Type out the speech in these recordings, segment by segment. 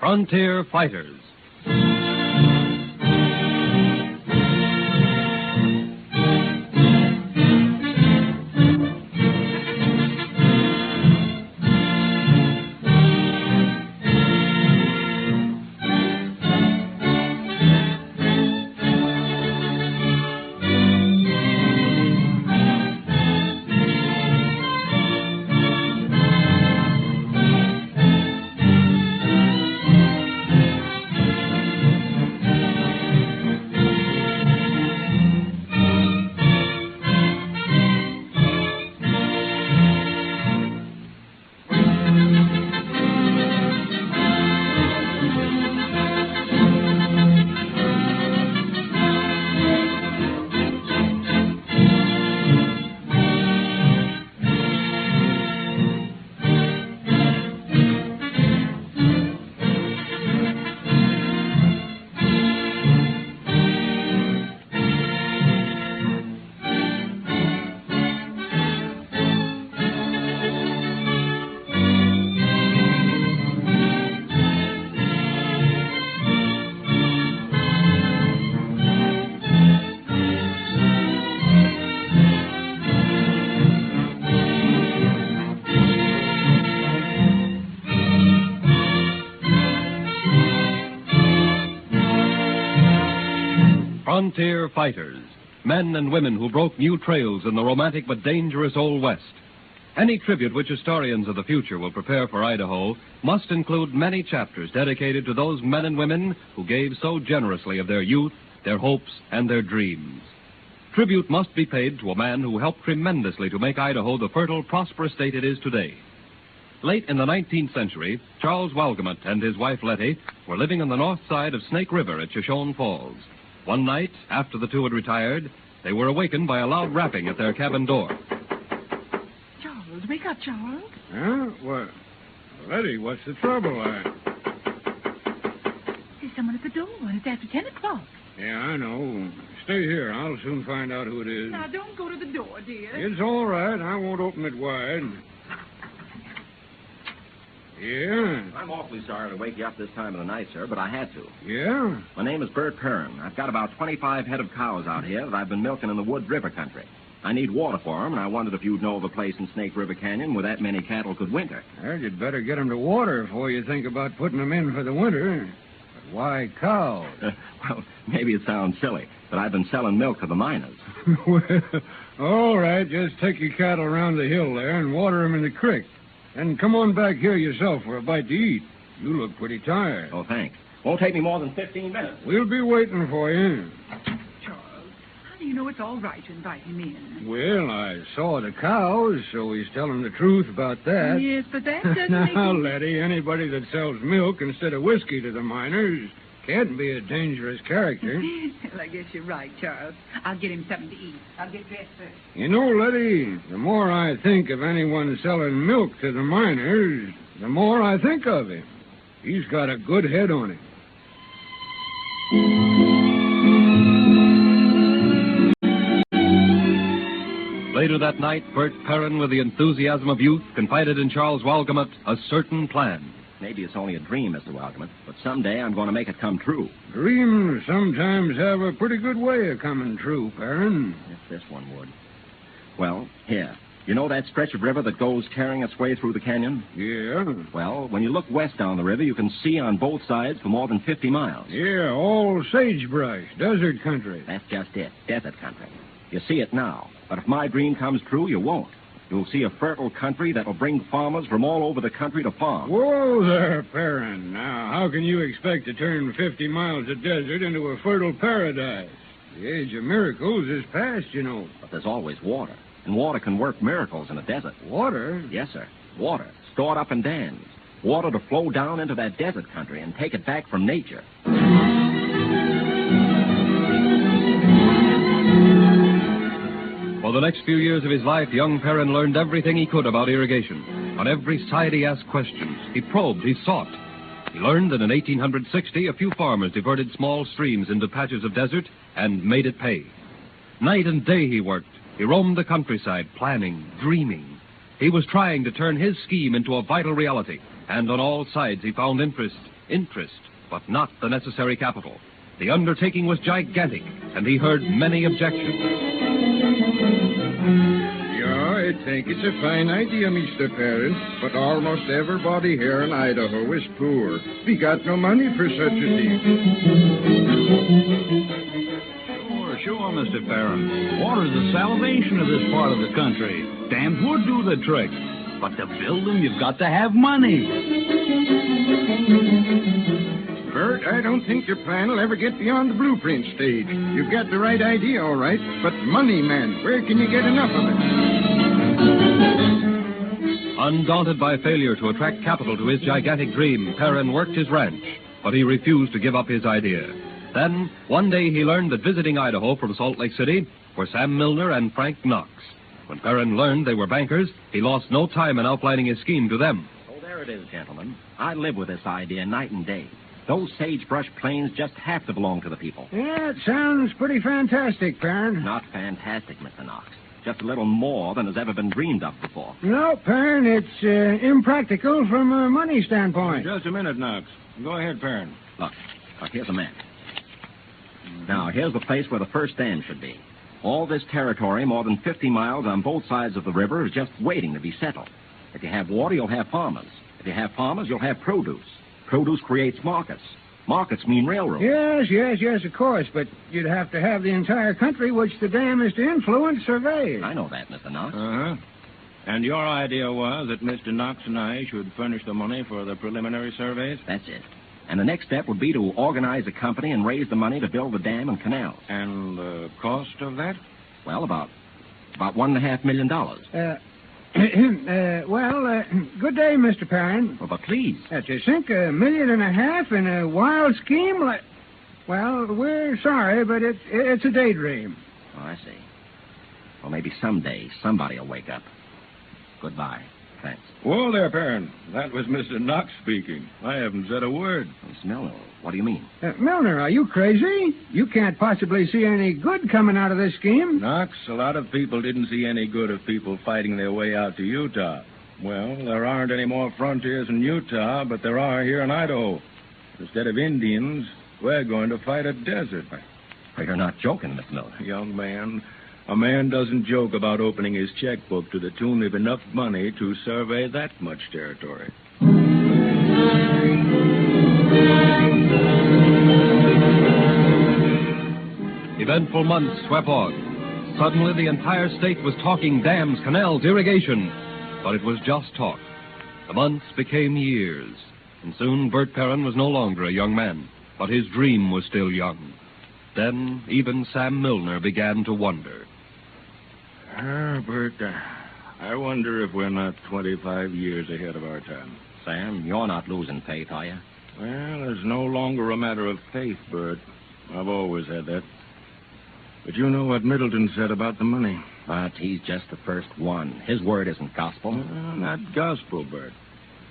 Frontier Fighters. Frontier Fighters, men and women who broke new trails in the romantic but dangerous Old West. Any tribute which historians of the future will prepare for Idaho must include many chapters dedicated to those men and women who gave so generously of their youth, their hopes, and their dreams. Tribute must be paid to a man who helped tremendously to make Idaho the fertile, prosperous state it is today. Late in the 19th century, Charles Walgamot and his wife Letty were living on the north side of Snake River at Shoshone Falls. One night, after the two had retired, they were awakened by a loud rapping at their cabin door. Charles, wake up, Charles. Huh? What? Letty, what's the trouble? There's someone at the door, and it's after 10 o'clock. Yeah, I know. Stay here. I'll soon find out who it is. Now, don't go to the door, dear. It's all right. I won't open it wide. Yeah? I'm awfully sorry to wake you up this time of the night, sir, but I had to. Yeah? My name is Bert Perrine. I've got about 25 head of cows out here that I've been milking in the Wood River country. I need water for them, and I wondered if you'd know of a place in Snake River Canyon where that many cattle could winter. Well, you'd better get them to water before you think about putting them in for the winter. But why cows? Well, maybe it sounds silly, but I've been selling milk to the miners. Well, all right. Just take your cattle around the hill there and water them in the creek. And come on back here yourself for a bite to eat. You look pretty tired. Oh, thanks. Won't take me more than 15 minutes. We'll be waiting for you. Charles, how do you know it's all right to invite him in? Well, I saw the cows, so he's telling the truth about that. Yes, but that doesn't make Now, him... Letty, anybody that sells milk instead of whiskey to the miners can't be a dangerous character. Well, I guess you're right, Charles. I'll get him something to eat. I'll get dressed first. You know, Letty, the more I think of anyone selling milk to the miners, the more I think of him. He's got a good head on him. Later that night, Bert Perrine, with the enthusiasm of youth, confided in Charles Walgamot a certain plan. Maybe it's only a dream, Mr. Walgamot, but someday I'm going to make it come true. Dreams sometimes have a pretty good way of coming true, Perrine. If this one would. Well, here. You know that stretch of river that goes tearing its way through the canyon? Yeah. Well, when you look west down the river, you can see on both sides for more than 50 miles. Yeah, all sagebrush, desert country. That's just it, desert country. You see it now, but if my dream comes true, you won't. You'll see a fertile country that will bring farmers from all over the country to farm. Whoa there, Perrine. Now, how can you expect to turn 50 miles of desert into a fertile paradise? The age of miracles is past, you know. But there's always water, and water can work miracles in a desert. Water? Yes, sir. Water, stored up in dams. Water to flow down into that desert country and take it back from nature. For the next few years of his life, young Perrine learned everything he could about irrigation. On every side he asked questions. He probed, he sought. He learned that in 1860, a few farmers diverted small streams into patches of desert and made it pay. Night and day he worked. He roamed the countryside, planning, dreaming. He was trying to turn his scheme into a vital reality, and on all sides he found interest interest, but not the necessary capital. The undertaking was gigantic, and he heard many objections. Yeah, I think it's a fine idea, Mr. Perrine, but almost everybody here in Idaho is poor. We got no money for such a thing. Sure, Mr. Perrine. Water's the salvation of this part of the country. Dams would do the trick. But to build them, you've got to have money. Bert, I don't think your plan will ever get beyond the blueprint stage. You've got the right idea, all right, but money, man, where can you get enough of it? Undaunted by failure to attract capital to his gigantic dream, Perrine worked his ranch, but he refused to give up his idea. Then, one day he learned that visiting Idaho from Salt Lake City were Sam Milner and Frank Knox. When Perrine learned they were bankers, he lost no time in outlining his scheme to them. Oh, there it is, gentlemen. I live with this idea night and day. Those sagebrush plains just have to belong to the people. Yeah, it sounds pretty fantastic, Perrine. Not fantastic, Mr. Knox. Just a little more than has ever been dreamed of before. No, Perrine, it's impractical from a money standpoint. Just a minute, Knox. Go ahead, Perrine. Look, here's a map. Now, here's the place where the first dam should be. All this territory, more than 50 miles on both sides of the river, is just waiting to be settled. If you have water, you'll have farmers. If you have farmers, you'll have produce. Produce creates markets. Markets mean railroads. Yes, of course, but you'd have to have the entire country which the dam is to influence surveyed. I know that, Mr. Knox. Uh-huh. And your idea was that Mr. Knox and I should furnish the money for the preliminary surveys? That's it. And the next step would be to organize a company and raise the money to build the dam and canals. And the cost of that? Well, about $1.5 million. Good day, Mr. Perrine. Well, but please. To sink $1.5 million in a wild scheme like... Well, we're sorry, but it's a daydream. Oh, I see. Well, maybe someday somebody will wake up. Goodbye. Thanks. Whoa there, Perrine. That was Mr. Knox speaking. I haven't said a word. Miss Milner, what do you mean? Milner, are you crazy? You can't possibly see any good coming out of this scheme. Knox, a lot of people didn't see any good of people fighting their way out to Utah. Well, there aren't any more frontiers in Utah, but there are here in Idaho. Instead of Indians, we're going to fight a desert. Well, you're not joking, Miss Milner. Young man, a man doesn't joke about opening his checkbook to the tune of enough money to survey that much territory. Eventful months swept on. Suddenly, the entire state was talking dams, canals, irrigation. But it was just talk. The months became years. And soon, Bert Perrine was no longer a young man. But his dream was still young. Then, even Sam Milner began to wonder. Bert, I wonder if we're not 25 years ahead of our time. Sam, you're not losing faith, are you? Well, it's no longer a matter of faith, Bert. I've always had that. But you know what Middleton said about the money. But he's just the first one. His word isn't gospel. Not gospel, Bert.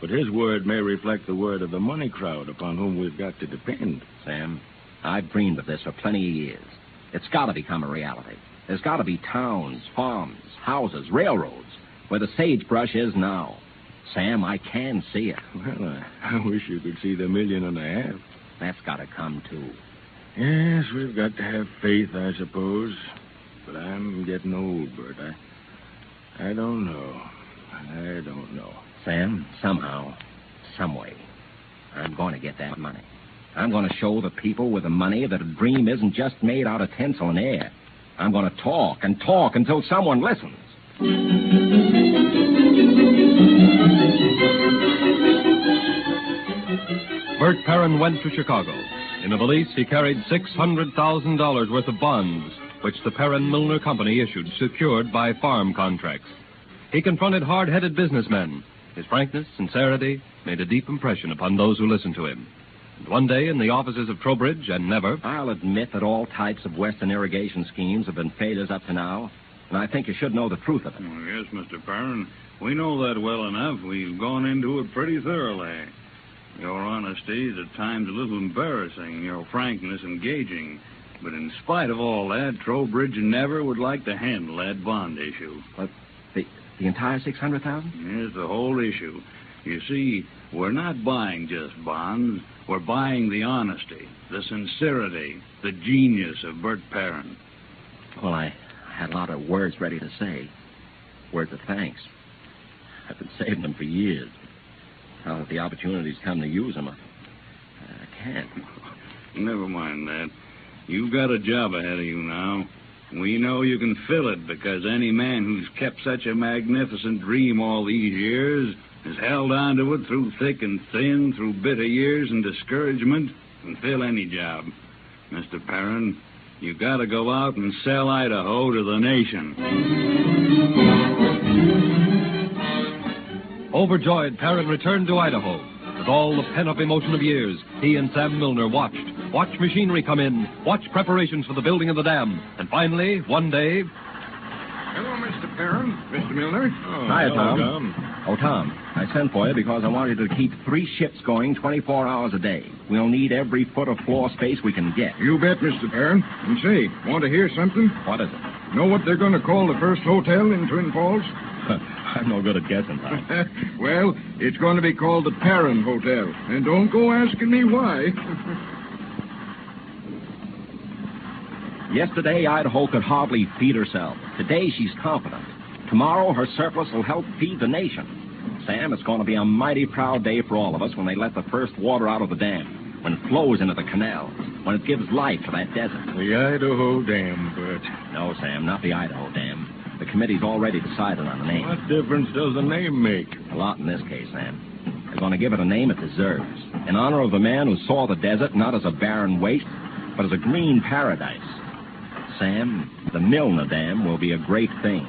But his word may reflect the word of the money crowd upon whom we've got to depend. Sam, I've dreamed of this for plenty of years. It's got to become a reality. There's got to be towns, farms, houses, railroads, where the sagebrush is now. Sam, I can see it. Well, I wish you could see the $1.5 million. That's got to come, too. Yes, we've got to have faith, I suppose. But I'm getting old, Bert. I don't know. I don't know. Sam, somehow, some way, I'm going to get that money. I'm going to show the people with the money that a dream isn't just made out of tinsel and air. I'm going to talk and talk until someone listens. Bert Perrine went to Chicago. In a valise, he carried $600,000 worth of bonds, which the Perrine-Milner Company issued, secured by farm contracts. He confronted hard-headed businessmen. His frankness, sincerity, made a deep impression upon those who listened to him. And one day, in the offices of Trowbridge and Never... I'll admit that all types of western irrigation schemes have been failures up to now, and I think you should know the truth of it. Oh, yes, Mr. Perrine. We know that well enough. We've gone into it pretty thoroughly. Your honesty is at times a little embarrassing, your frankness engaging. But in spite of all that, Trowbridge and Never would like to handle that bond issue. But the entire $600,000? Yes, the whole issue. You see, we're not buying just bonds. We're buying the honesty, the sincerity, the genius of Bert Perrine. Well, I had a lot of words ready to say. Words of thanks. I've been saving them for years. Now that the opportunity's come to use them, I can't. Never mind that. You've got a job ahead of you now. We know you can fill it because any man who's kept such a magnificent dream all these years has held on to it through thick and thin, through bitter years and discouragement, can fill any job. Mr. Perrine, you've got to go out and sell Idaho to the nation. Overjoyed, Perrine returned to Idaho. With all the pent-up emotion of years, he and Sam Milner watched machinery come in, watched preparations for the building of the dam, and finally, one day... Hello, Mr. Perrine. Mr. Milner. Hi, Tom. Oh, Tom, I sent for you because I wanted to keep 3 ships going 24 hours a day. We'll need every foot of floor space we can get. You bet, Mr. Perrine. And say, want to hear something? What is it? Know what they're going to call the first hotel in Twin Falls? I'm no good at guessing, Tom. Well, it's going to be called the Perrine Hotel. And don't go asking me why. Yesterday, Idaho could hardly feed herself. Today, she's confident. Tomorrow, her surplus will help feed the nation. Sam, it's going to be a mighty proud day for all of us when they let the first water out of the dam, when it flows into the canals, when it gives life to that desert. The Idaho Dam, Bert. No, Sam, not the Idaho Dam. The committee's already decided on the name. What difference does the name make? A lot in this case, Sam. They're going to give it a name it deserves. In honor of the man who saw the desert not as a barren waste, but as a green paradise. Sam, the Milner Dam will be a great thing.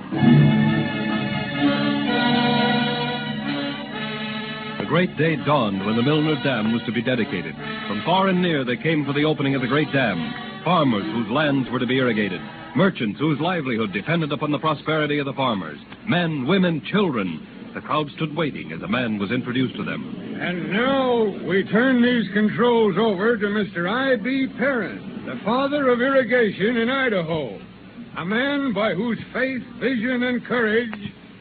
The great day dawned when the Milner Dam was to be dedicated. From far and near, they came for the opening of the great dam. Farmers whose lands were to be irrigated. Merchants whose livelihood depended upon the prosperity of the farmers. Men, women, children. The crowd stood waiting as a man was introduced to them. And now we turn these controls over to Mr. I.B. Perrine, the father of irrigation in Idaho. A man by whose faith, vision, and courage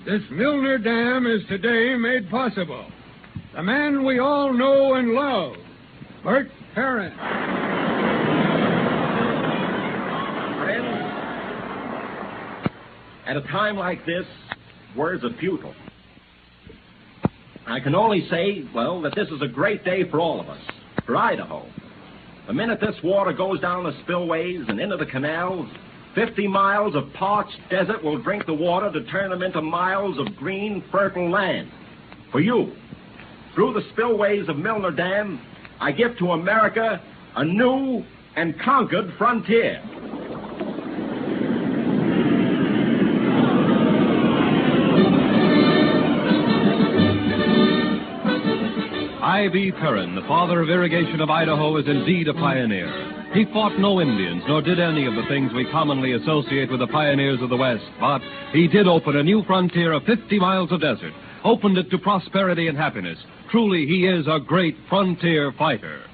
this Milner Dam is today made possible. The man we all know and love, Bert Perrine. Friends, at a time like this, words are futile. I can only say, well, that this is a great day for all of us, for Idaho. The minute this water goes down the spillways and into the canals, 50 miles of parched desert will drink the water to turn them into miles of green, fertile land. For you, through the spillways of Milner Dam, I give to America a new and conquered frontier. I.B. Perrine, the father of irrigation of Idaho, is indeed a pioneer. He fought no Indians, nor did any of the things we commonly associate with the pioneers of the West, but he did open a new frontier of 50 miles of desert, opened it to prosperity and happiness. Truly, he is a great frontier fighter.